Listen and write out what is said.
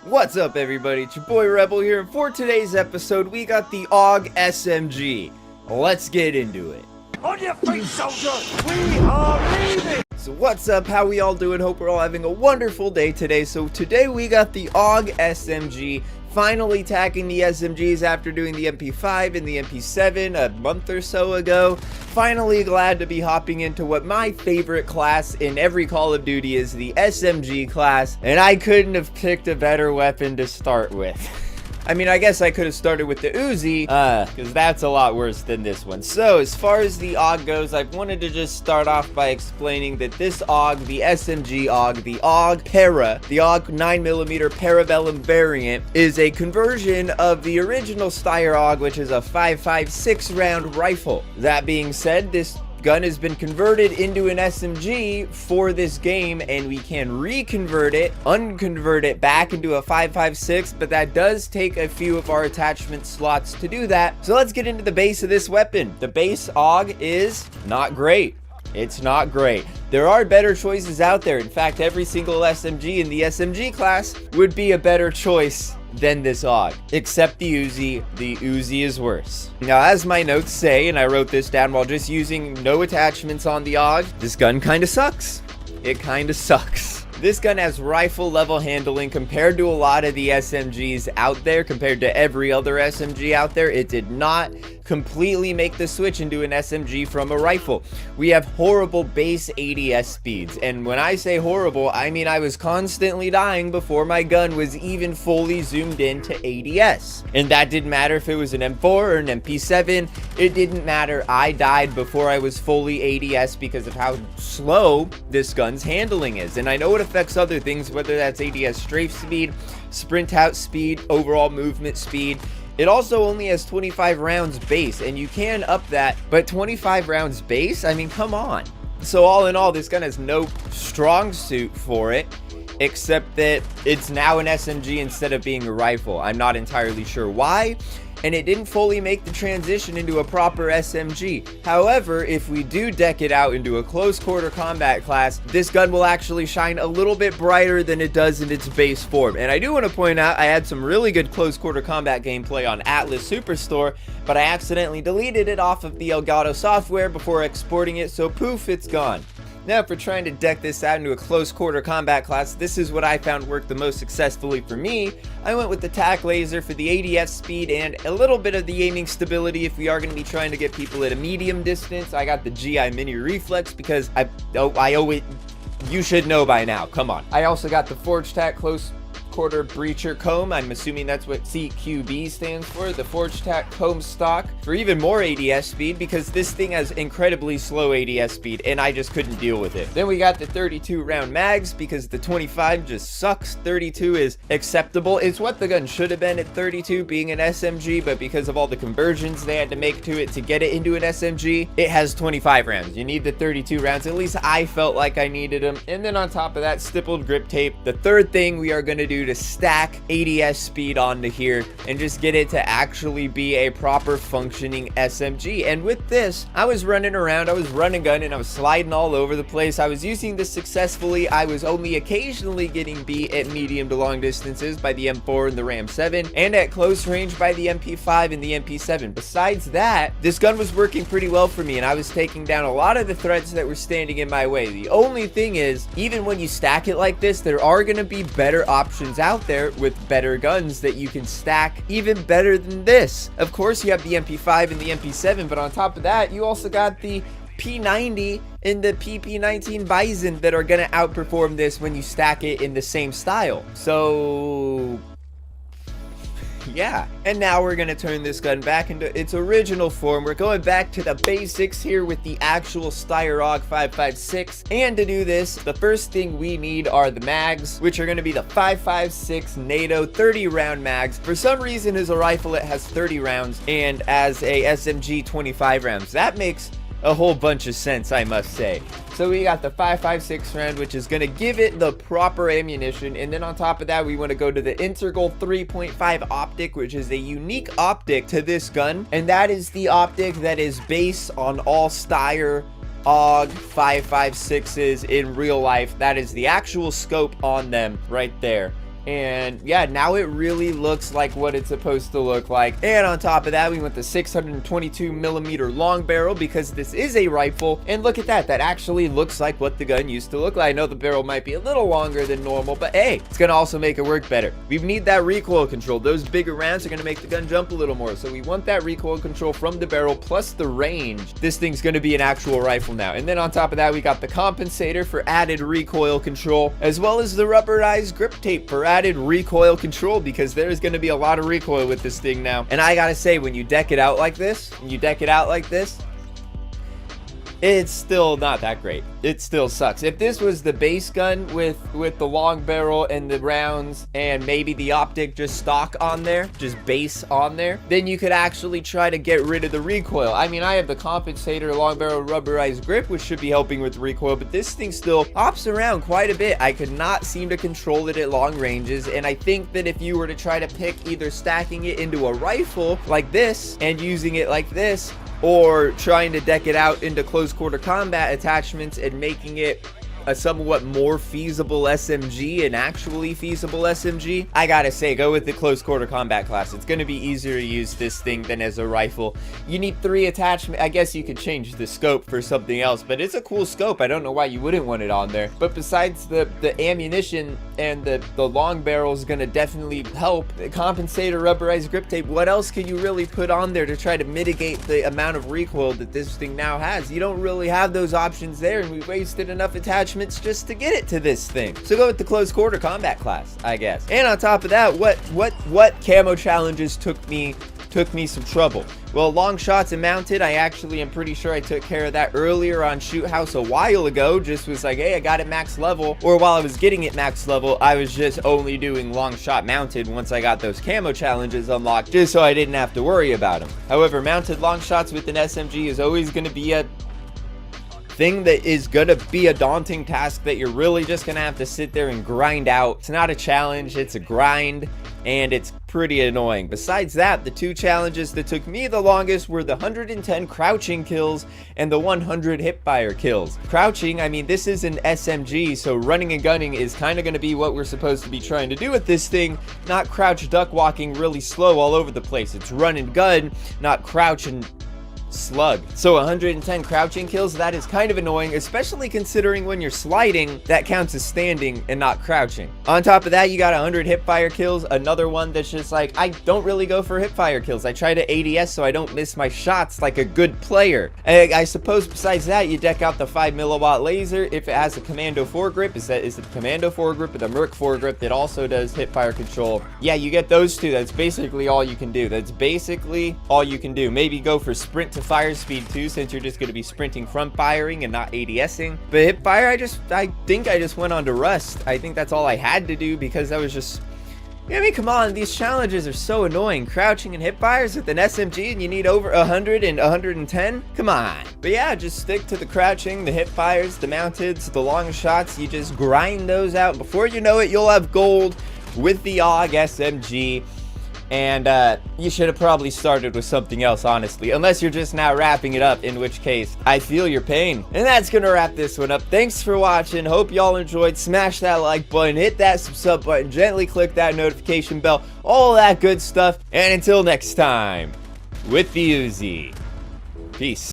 What's up, everybody? It's your boy Rebel here, and for today's episode, we got the AUG SMG. Let's get into it. On your feet, soldier! We are leaving! So what's up? How we all doing? Hope we're all having a wonderful day today. So today we got the AUG SMG, finally tacking the SMGs after doing the MP5 and the MP7 a month or so ago. Finally glad to be hopping into what my favorite class in every Call of Duty is, the SMG class, and I couldn't have picked a better weapon to start with. I mean, I guess I could have started with the Uzi, because that's a lot worse than this one. So, as far as the AUG goes, I wanted to just start off by explaining that this AUG, the SMG AUG, the AUG Para, the AUG 9mm Parabellum variant, is a conversion of the original Steyr AUG, which is a 5.56 round rifle. That being said, this gun has been converted into an SMG for this game, and we can reconvert it, unconvert it back into a 5.56, but that does take a few of our attachment slots to do that. So let's get into the base of this weapon. The base AUG is not great. It's not great. There are better choices out there. In fact, every single SMG in the SMG class would be a better choice than this AUG, except the Uzi. The Uzi is worse. Now, as my notes say, and I wrote this down while just using no attachments on the AUG, this gun kind of sucks. It kind of sucks. This gun has rifle level handling compared to a lot of the SMGs out there, compared to every other SMG out there. It did not completely make the switch into an SMG from a rifle. We have horrible base ADS speeds, and when I say horrible, I mean I was constantly dying before my gun was even fully zoomed in to ADS. And that didn't matter if it was an M4 or an MP7. It didn't matter. I died before I was fully ADS because of how slow this gun's handling is. And I know it affects other things, whether that's ADS strafe speed, sprint out speed, overall movement speed. It also only has 25 rounds base, and you can up that, but 25 rounds base? I mean, come on. So all in all, this gun has no strong suit for it, except that it's now an SMG instead of being a rifle. I'm not entirely sure why, and it didn't fully make the transition into a proper SMG. However, if we do deck it out into a close quarter combat class, this gun will actually shine a little bit brighter than it does in its base form. And I do want to point out, I had some really good close quarter combat gameplay on Atlas Superstore, but I accidentally deleted it off of the Elgato software before exporting it, so poof, it's gone. Now, if we're trying to deck this out into a close quarter combat class, this is what I found worked the most successfully for me. I went with the TAC laser for the ADS speed and a little bit of the aiming stability if we are going to be trying to get people at a medium distance. I got the GI mini reflex because I owe it. You should know by now. Come on. I also got the Forge TAC close quarter breacher comb. I'm assuming that's what CQB stands for, the Forge TAC comb stock, for even more ADS speed, because this thing has incredibly slow ADS speed and I just couldn't deal with it. Then we got the 32 round mags because the 25 just sucks. 32 is acceptable. It's what the gun should have been at 32 being an SMG, but because of all the conversions they had to make to it to get it into an SMG, it has 25 rounds. You need the 32 rounds. At least I felt like I needed them. And then on top of that, stippled grip tape. The third thing we are going to do to stack ADS speed onto here and just get it to actually be a proper functioning SMG. And with this, I was running around, I was running gun, and I was sliding all over the place. I was using this successfully. I was only occasionally getting beat at medium to long distances by the M4 and the Ram 7, and at close range by the MP5 and the MP7. Besides that, this gun was working pretty well for me, and I was taking down a lot of the threats that were standing in my way. The only thing is, even when you stack it like this, there are going to be better options out there with better guns that you can stack even better than this. Of course, you have the MP5 and the MP7, but on top of that, you also got the P90 and the PP19 Bison that are going to outperform this when you stack it in the same style. So yeah, and now we're going to turn this gun back into its original form. We're going back to the basics here with the actual Steyr AUG 5.56, and to do this, the first thing we need are the mags, which are going to be the 5.56 NATO 30 round mags. For some reason, as a rifle it has 30 rounds, and as a SMG 25 rounds. That makes a whole bunch of sense, I must say. So we got the 5.56 round, which is going to give it the proper ammunition, and then on top of that, we want to go to the Integral 3.5 optic, which is a unique optic to this gun, and that is the optic that is based on all Steyr AUG 5.56s in real life. That is the actual scope on them right there. And yeah, now it really looks like what it's supposed to look like. And on top of that, we went the 622 millimeter long barrel because this is a rifle. And look at that, that actually looks like what the gun used to look like. I know the barrel might be a little longer than normal, but hey, it's gonna also make it work better. We need that recoil control. Those bigger rounds are gonna make the gun jump a little more, so we want that recoil control from the barrel plus the range. This thing's gonna be an actual rifle now. And then on top of that, we got the compensator for added recoil control, as well as the rubberized grip tape for added recoil control, because there's gonna be a lot of recoil with this thing now. And I gotta say, when you deck it out like this, it's still not that great. It still sucks. If this was the base gun with the long barrel and the rounds and maybe the optic just stock on there, just base on there, then you could actually try to get rid of the recoil. I mean, I have the compensator long barrel rubberized grip, which should be helping with recoil, but this thing still hops around quite a bit. I could not seem to control it at long ranges, and I think that if you were to try to pick either stacking it into a rifle like this and using it like this, or trying to deck it out into close quarter combat attachments and making it a somewhat more feasible SMG, an actually feasible SMG, I gotta say, go with the close quarter combat class. It's gonna be easier to use this thing than as a rifle. You need 3 attachments. I guess you could change the scope for something else, but it's a cool scope. I don't know why you wouldn't want it on there. But besides the ammunition and the long barrel is gonna definitely help. The compensator, rubberized grip tape, what else can you really put on there to try to mitigate the amount of recoil that this thing now has? You don't really have those options there, and we wasted enough attachments just to get it to this thing. So go with the close quarter combat class, I guess. And on top of that, what camo challenges took me some trouble? Well, long shots and mounted, I actually am pretty sure I took care of that earlier on Shoot House a while ago. Just was like, hey, I got it max level. Or while I was getting it max level, I was just only doing long shot mounted once I got those camo challenges unlocked, just so I didn't have to worry about them. However, mounted long shots with an SMG is always going to be a thing that is gonna be a daunting task that you're really just gonna have to sit there and grind out. It's not a challenge, it's a grind, and it's pretty annoying. Besides that, the 2 challenges that took me the longest were the 110 crouching kills and the 100 hipfire kills. Crouching, I mean, this is an SMG, so running and gunning is kind of going to be what we're supposed to be trying to do with this thing, not crouch duck walking really slow all over the place. It's run and gun, not crouch and slug. So 110 crouching kills, that is kind of annoying, especially considering when you're sliding, that counts as standing and not crouching. On top of that, you got 100 hipfire kills, another one that's just like, I don't really go for hipfire kills. I try to ADS so I don't miss my shots like a good player. I suppose besides that, you deck out the 5 milliwatt laser if it has a commando foregrip. Is it the commando foregrip or the merc foregrip that also does hipfire control? Yeah, you get those 2. That's basically all you can do. Maybe go for sprint to fire speed too, since you're just going to be sprinting from firing and not ADSing. But hipfire, I think I just went on to rust. I think that's all I had to do, because I was just, I mean, come on, these challenges are so annoying. Crouching and hipfires with an SMG and you need over 100 and 110? Come on. But yeah, just stick to the crouching, the hipfires, the mounteds, the long shots. You just grind those out. Before you know it, you'll have gold with the AUG SMG. And you should have probably started with something else, honestly, unless you're just now wrapping it up, in which case I feel your pain. And that's gonna wrap this one up. Thanks for watching. Hope y'all enjoyed. Smash that like button, hit that sub button, gently click that notification bell, all that good stuff. And until next time, with the Uzi, peace.